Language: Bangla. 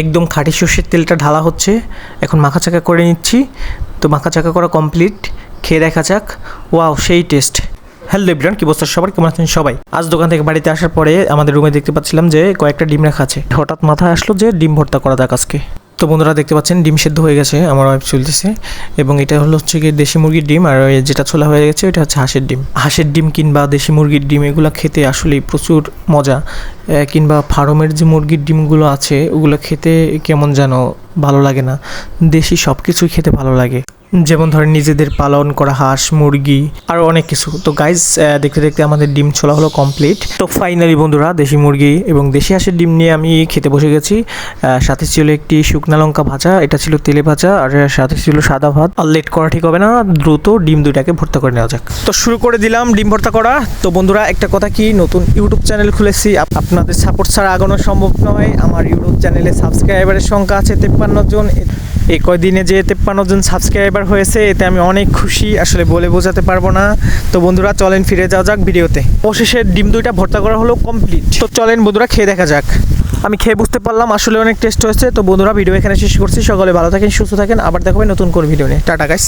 একদম খাঁটি সর্ষের তেলটা ঢালা হচ্ছে, এখন মাখাচাকা করে নিচ্ছি। তো মাখাচাকা করা কমপ্লিট, খেয়ে দেখা যাক। ওয়াও, সেই টেস্ট। হ্যালো এভরিওয়ান, কি অবস্থা সবার, কেমন আছেন সবাই? আজ দোকান থেকে বাড়িতে আসার পরে আমাদের রুমে দেখতে পাচ্ছিলাম যে কয়েকটা ডিম রাখা আছে। হঠাৎ মাথায় আসলো যে ডিম ভর্তা করা যাক আজকে। তো বন্ধুরা দেখতে পাচ্ছেন ডিম সেদ্ধ হয়ে গেছে, আমার ওয়াইফ চলতেছে। এবং এটা হচ্ছে কি দেশি মুরগির ডিম, আর যেটা ছোলা হয়ে গেছে ওটা হচ্ছে হাঁসের ডিম। হাঁসের ডিম কিংবা দেশি মুরগির ডিম এগুলো খেতে আসলেই প্রচুর মজা। কিংবা ফার্মের যে মুরগির ডিমগুলো আছে ওগুলো খেতে কেমন যেন ভালো লাগে না, দেশি সব কিছুই খেতে ভালো লাগে। যেমন ধরেন নিজেদের পালন করা হাঁস, মুরগি, আরও অনেক কিছু। তো গাইজ দেখতে দেখতে আমাদের ডিম ছোলা হলো কমপ্লিট। তো ফাইনালি বন্ধুরা দেশি মুরগি এবং দেশি হাঁসের ডিম নিয়ে আমি খেতে বসে গেছি। সাথে ছিল একটি শুকনা লঙ্কা ভাজা, এটা ছিল তেলে ভাজা, আর সাথে ছিল সাদা ভাত। আর লেট করা ঠিক হবে না, দ্রুত ডিম দুইটাকে ভর্তা করে নেওয়া যাক। তো শুরু করে দিলাম ডিম ভর্তা করা। তো বন্ধুরা একটা কথা কি, নতুন ইউটিউব চ্যানেল খুলেছি, আপনাদের সাপোর্ট ছাড়া আগানো সম্ভব নয়। আমার ইউটিউব চ্যানেলে সাবস্ক্রাইবারের সংখ্যা আছে 53 জন। এই কয়দিনে যে 53 জন সাবস্ক্রাইবার হয়েছে, এতে আমি অনেক খুশি, আসলে বলে বোঝাতে পারবো না। তো বন্ধুরা চলেন ফিরে যাওয়া যাক ভিডিওতে। অবশেষে ডিম দুইটা ভর্তা করা হলো কমপ্লিট। তো চলেন বন্ধুরা খেয়ে দেখা যাক। আমি খেয়ে বুঝতে পারলাম আসলে অনেক টেস্ট হয়েছে। তো বন্ধুরা ভিডিও এখানে শেষ করছি। সকলে ভালো থাকেন, সুস্থ থাকেন, আবার দেখাবে নতুন কোন ভিডিও নিয়ে। Tata guys.